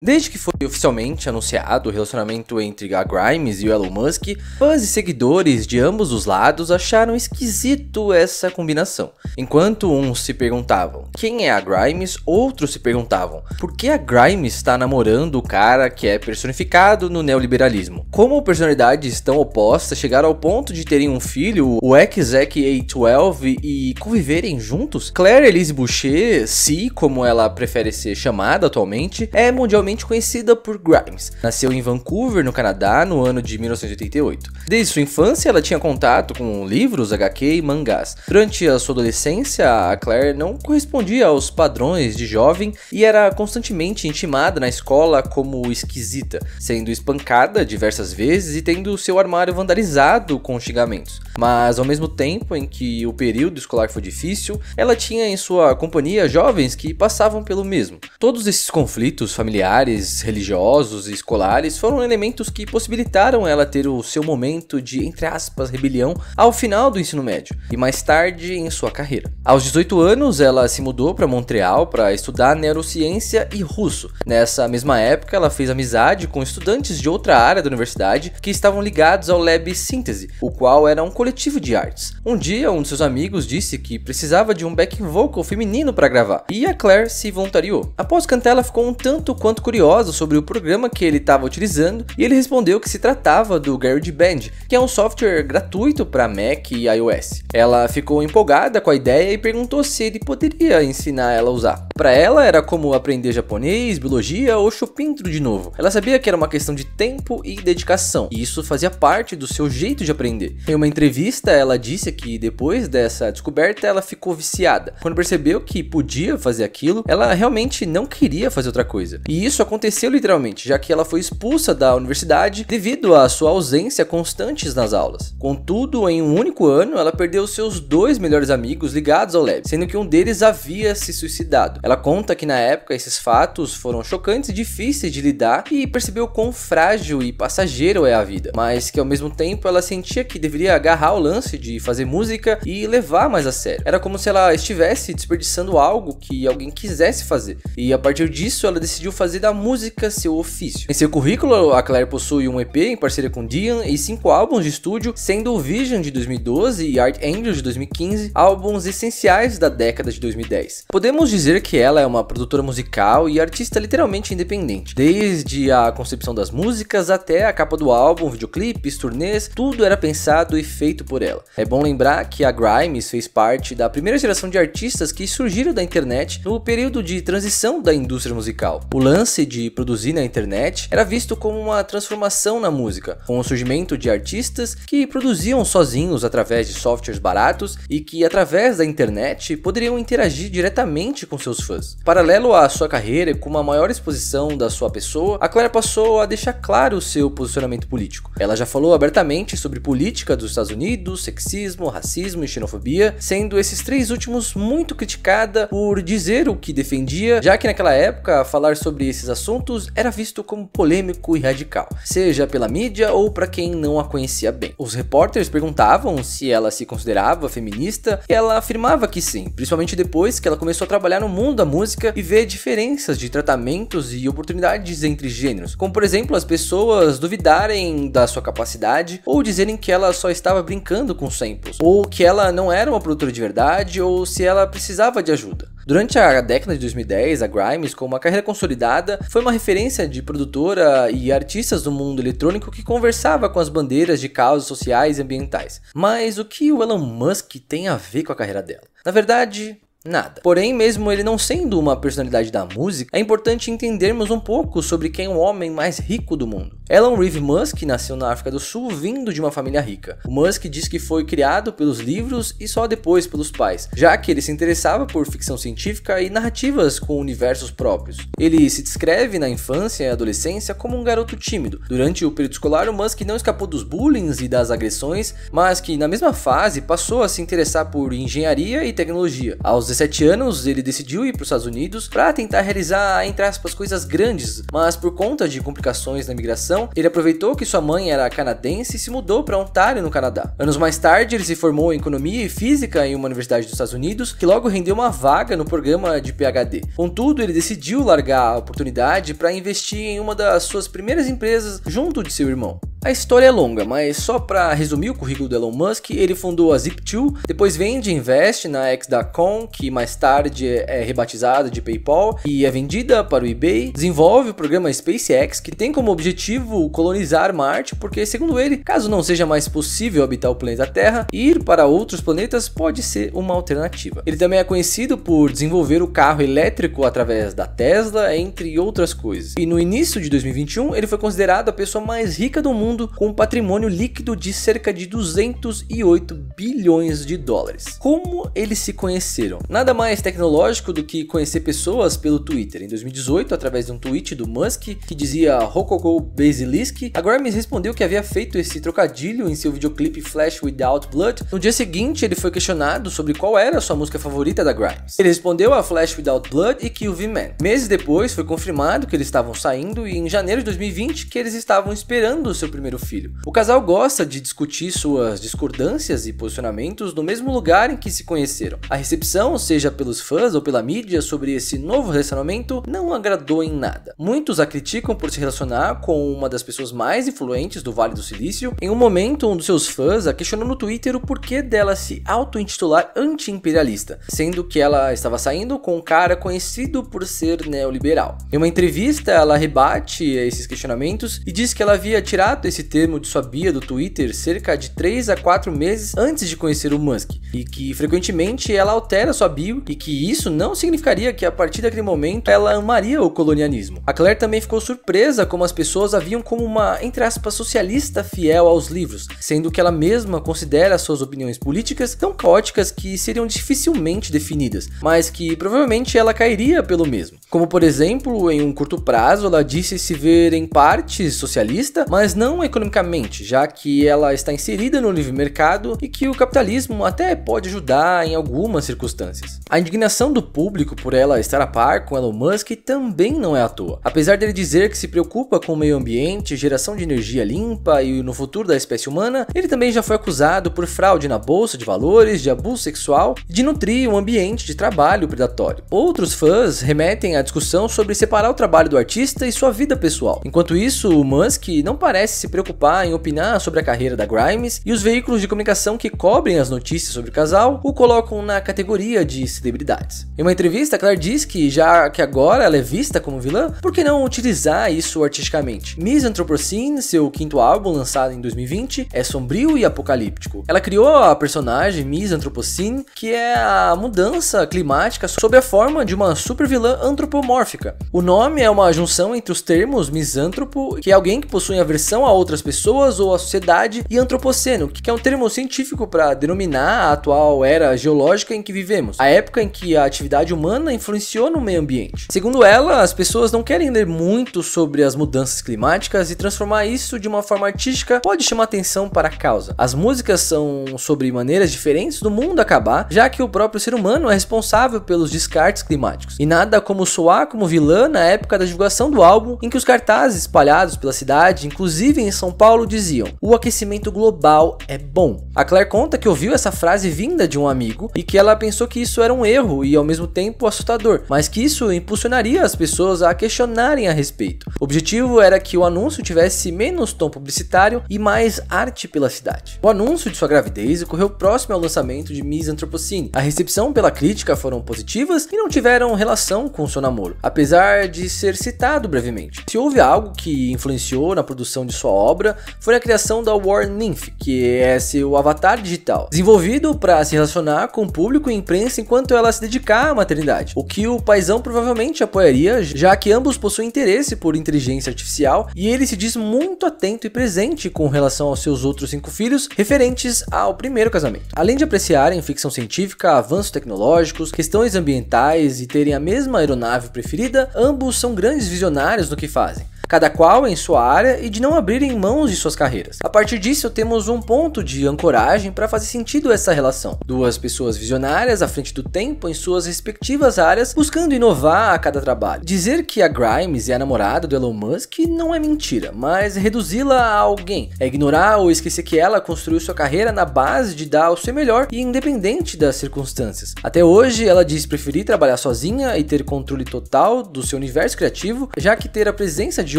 Desde que foi oficialmente anunciado o relacionamento entre a Grimes e o Elon Musk, fãs e seguidores de ambos os lados acharam esquisito essa combinação. Enquanto uns se perguntavam quem é a Grimes, outros se perguntavam por que a Grimes está namorando o cara que é personificado no neoliberalismo. Como personalidades tão opostas chegaram ao ponto de terem um filho, o Exec A12, e conviverem juntos? Claire Elise Boucher, Si, como ela prefere ser chamada atualmente, é mundialmente conhecida por Grimes. Nasceu em Vancouver, no Canadá, no ano de 1988. Desde sua infância, ela tinha contato com livros, HQ e mangás. Durante a sua adolescência, a Claire não correspondia aos padrões de jovem e era constantemente intimada na escola como esquisita, sendo espancada diversas vezes e tendo seu armário vandalizado com xingamentos. Mas ao mesmo tempo em que o período escolar foi difícil, ela tinha em sua companhia jovens que passavam pelo mesmo. Todos esses conflitos familiares, religiosos e escolares foram elementos que possibilitaram ela ter o seu momento de, entre aspas, rebelião ao final do ensino médio e mais tarde em sua carreira. Aos 18 anos, ela se mudou para Montreal para estudar neurociência e russo. Nessa mesma época, ela fez amizade com estudantes de outra área da universidade que estavam ligados ao Lab Síntese, o qual era um coletivo de artes. Um dia, um de seus amigos disse que precisava de um backing vocal feminino para gravar, e a Claire se voluntariou. Após cantar, ela ficou um tanto quanto curiosa sobre o programa que ele estava utilizando, e ele respondeu que se tratava do GarageBand, que é um software gratuito para Mac e iOS. Ela ficou empolgada com a ideia e perguntou se ele poderia ensinar ela a usar. Para ela era como aprender japonês, biologia ou chupintro de novo. Ela sabia que era uma questão de tempo e dedicação, e isso fazia parte do seu jeito de aprender. Em uma entrevista, ela disse que depois dessa descoberta ela ficou viciada. Quando percebeu que podia fazer aquilo, ela realmente não queria fazer outra coisa. E isso aconteceu literalmente, já que ela foi expulsa da universidade devido à sua ausência constante nas aulas. Contudo, em um único ano, ela perdeu seus dois melhores amigos ligados ao Lab, sendo que um deles havia se suicidado. Ela conta que na época esses fatos foram chocantes e difíceis de lidar e percebeu quão frágil e passageiro é a vida, mas que ao mesmo tempo ela sentia que deveria agarrar o lance de fazer música e levar mais a sério. Era como se ela estivesse desperdiçando algo que alguém quisesse fazer, e a partir disso ela decidiu fazer da música seu ofício. Em seu currículo, a Claire possui um EP em parceria com Dion e 5 álbuns de estúdio, sendo o Vision de 2012 e Art Angel de 2015 álbuns essenciais da década de 2010. Podemos dizer que ela é uma produtora musical e artista literalmente independente. Desde a concepção das músicas até a capa do álbum, videoclipes, turnês, tudo era pensado e feito por ela. É bom lembrar que a Grimes fez parte da primeira geração de artistas que surgiram da internet no período de transição da indústria musical. O lance de produzir na internet era visto como uma transformação na música, com o surgimento de artistas que produziam sozinhos através de softwares baratos e que através da internet poderiam interagir diretamente com seus fãs. Paralelo à sua carreira e com uma maior exposição da sua pessoa, a Claire passou a deixar claro o seu posicionamento político. Ela já falou abertamente sobre política dos Estados Unidos, sexismo, racismo e xenofobia, sendo esses três últimos muito criticada por dizer o que defendia, já que naquela época falar sobre esses assuntos era visto como polêmico e radical, seja pela mídia ou para quem não a conhecia bem. Os repórteres perguntavam se ela se considerava feminista e ela afirmava que sim, principalmente depois que ela começou a trabalhar no mundo da música e ver diferenças de tratamentos e oportunidades entre gêneros, como por exemplo as pessoas duvidarem da sua capacidade ou dizerem que ela só estava brincando com samples, ou que ela não era uma produtora de verdade, ou se ela precisava de ajuda. Durante a década de 2010, a Grimes, com uma carreira consolidada, foi uma referência de produtora e artistas do mundo eletrônico que conversava com as bandeiras de causas sociais e ambientais. Mas o que o Elon Musk tem a ver com a carreira dela? Na verdade, nada. Porém, mesmo ele não sendo uma personalidade da música, é importante entendermos um pouco sobre quem é o homem mais rico do mundo. Elon Reeve Musk nasceu na África do Sul vindo de uma família rica. O Musk diz que foi criado pelos livros e só depois pelos pais, já que ele se interessava por ficção científica e narrativas com universos próprios. Ele se descreve na infância e adolescência como um garoto tímido. Durante o período escolar, o Musk não escapou dos bullying e das agressões, mas que na mesma fase passou a se interessar por engenharia e tecnologia. Aos 17 anos, ele decidiu ir para os Estados Unidos para tentar realizar, entre aspas, coisas grandes, mas por conta de complicações na imigração, imigração, ele aproveitou que sua mãe era canadense e se mudou para Ontário, no Canadá. Anos mais tarde, ele se formou em economia e física em uma universidade dos Estados Unidos, que logo rendeu uma vaga no programa de PhD. Contudo, ele decidiu largar a oportunidade para investir em uma das suas primeiras empresas junto de seu irmão. A história é longa, mas só para resumir o currículo do Elon Musk, ele fundou a Zip2, depois vende e investe na X.com, que mais tarde é rebatizada de PayPal e é vendida para o eBay, desenvolve o programa SpaceX, que tem como objetivo colonizar Marte, porque segundo ele, caso não seja mais possível habitar o planeta Terra, ir para outros planetas pode ser uma alternativa. Ele também é conhecido por desenvolver o carro elétrico através da Tesla, entre outras coisas. E no início de 2021, ele foi considerado a pessoa mais rica do mundo, com um patrimônio líquido de cerca de 208 bilhões de dólares. Como eles se conheceram? Nada mais tecnológico do que conhecer pessoas pelo Twitter. Em 2018, através de um tweet do Musk que dizia Rococo Basilisk, a Grimes respondeu que havia feito esse trocadilho em seu videoclipe Flash Without Blood. No dia seguinte, ele foi questionado sobre qual era a sua música favorita da Grimes. Ele respondeu a Flash Without Blood e Kill the Man. Meses depois, foi confirmado que eles estavam saindo e em janeiro de 2020 que eles estavam esperando o seu primeiro filho. O casal gosta de discutir suas discordâncias e posicionamentos no mesmo lugar em que se conheceram. A recepção, seja pelos fãs ou pela mídia, sobre esse novo relacionamento não agradou em nada. Muitos a criticam por se relacionar com uma das pessoas mais influentes do Vale do Silício. Em um momento, um dos seus fãs a questionou no Twitter o porquê dela se auto-intitular anti-imperialista, sendo que ela estava saindo com um cara conhecido por ser neoliberal. Em uma entrevista, ela rebate esses questionamentos e diz que ela havia tirado esse termo de sua bio do Twitter cerca de 3 a 4 meses antes de conhecer o Musk, e que frequentemente ela altera sua bio e que isso não significaria que a partir daquele momento ela amaria o colonialismo. A Claire também ficou surpresa como as pessoas a viam como uma, entre aspas, socialista fiel aos livros, sendo que ela mesma considera suas opiniões políticas tão caóticas que seriam dificilmente definidas, mas que provavelmente ela cairia pelo mesmo. Como por exemplo, em um curto prazo ela disse se ver em parte socialista, mas não economicamente, já que ela está inserida no livre mercado e que o capitalismo até pode ajudar em algumas circunstâncias. A indignação do público por ela estar a par com Elon Musk também não é à toa. Apesar dele dizer que se preocupa com o meio ambiente, geração de energia limpa e no futuro da espécie humana, ele também já foi acusado por fraude na bolsa de valores, de abuso sexual e de nutrir um ambiente de trabalho predatório. Outros fãs remetem à discussão sobre separar o trabalho do artista e sua vida pessoal. Enquanto isso, o Musk não parece se preocupar em opinar sobre a carreira da Grimes, e os veículos de comunicação que cobrem as notícias sobre o casal o colocam na categoria de celebridades. Em uma entrevista, Claire diz que já que agora ela é vista como vilã, por que não utilizar isso artisticamente? Miss Anthropocene, seu quinto álbum lançado em 2020, é sombrio e apocalíptico. Ela criou a personagem Miss Anthropocene, que é a mudança climática sob a forma de uma supervilã antropomórfica. O nome é uma junção entre os termos misântropo, que é alguém que possui aversão a outras pessoas ou a sociedade, e antropoceno, que é um termo científico para denominar a atual era geológica em que vivemos, a época em que a atividade humana influenciou no meio ambiente. Segundo ela, as pessoas não querem ler muito sobre as mudanças climáticas e transformar isso de uma forma artística pode chamar atenção para a causa. As músicas são sobre maneiras diferentes do mundo acabar, já que o próprio ser humano é responsável pelos descartes climáticos. E nada como soar como vilã na época da divulgação do álbum, em que os cartazes espalhados pela cidade, inclusive em São Paulo, diziam: "O aquecimento global é bom". A Claire conta que ouviu essa frase vinda de um amigo e que ela pensou que isso era um erro e ao mesmo tempo assustador, mas que isso impulsionaria as pessoas a questionarem a respeito. O objetivo era que o anúncio tivesse menos tom publicitário e mais arte pela cidade. O anúncio de sua gravidez ocorreu próximo ao lançamento de Miss Anthropocene. A recepção pela crítica foram positivas e não tiveram relação com seu namoro, apesar de ser citado brevemente. Se houve algo que influenciou na produção de sua obra, foi a criação da War Nymph, que é seu avatar digital, desenvolvido para se relacionar com o público e imprensa enquanto ela se dedicar à maternidade, o que o paizão provavelmente apoiaria, já que ambos possuem interesse por inteligência artificial e ele se diz muito atento e presente com relação aos seus outros 5 filhos referentes ao primeiro casamento. Além de apreciarem ficção científica, avanços tecnológicos, questões ambientais e terem a mesma aeronave preferida, ambos são grandes visionários no que fazem. cada qual em sua área e de não abrirem mãos de suas carreiras. A partir disso, temos um ponto de ancoragem para fazer sentido essa relação. Duas pessoas visionárias à frente do tempo em suas respectivas áreas, buscando inovar a cada trabalho. Dizer que a Grimes é a namorada do Elon Musk não é mentira, mas reduzi-la a alguém é ignorar ou esquecer que ela construiu sua carreira na base de dar o seu melhor e independente das circunstâncias. Até hoje, ela diz preferir trabalhar sozinha e ter controle total do seu universo criativo, já que ter a presença de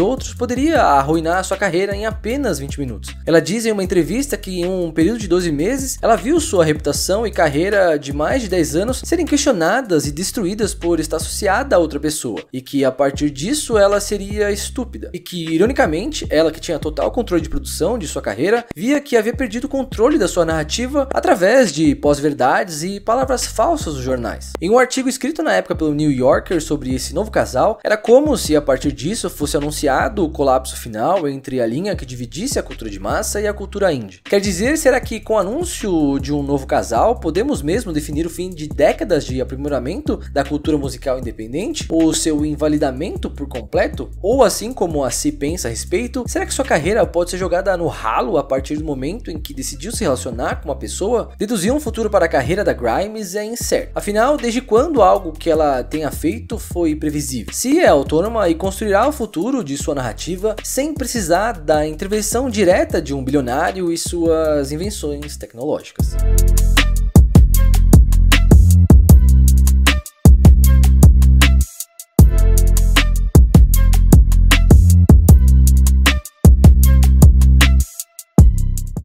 outros poderia arruinar sua carreira em apenas 20 minutos. Ela diz em uma entrevista que em um período de 12 meses, ela viu sua reputação e carreira de mais de 10 anos serem questionadas e destruídas por estar associada a outra pessoa, e que a partir disso ela seria estúpida, e que ironicamente, ela que tinha total controle de produção de sua carreira, via que havia perdido o controle da sua narrativa através de pós-verdades e palavras falsas dos jornais. Em um artigo escrito na época pelo New Yorker sobre esse novo casal, era como se a partir disso fosse anunciado o colapso final entre a linha que dividisse a cultura de massa e a cultura indie. Quer dizer, será que com o anúncio de um novo casal, podemos mesmo definir o fim de décadas de aprimoramento da cultura musical independente? Ou seu invalidamento por completo? Ou assim como a Si pensa a respeito, será que sua carreira pode ser jogada no ralo a partir do momento em que decidiu se relacionar com uma pessoa? Deduzir um futuro para a carreira da Grimes é incerto. Afinal, desde quando algo que ela tenha feito foi previsível? Si é autônoma e construirá o futuro de sua narrativa sem precisar da intervenção direta de um bilionário e suas invenções tecnológicas.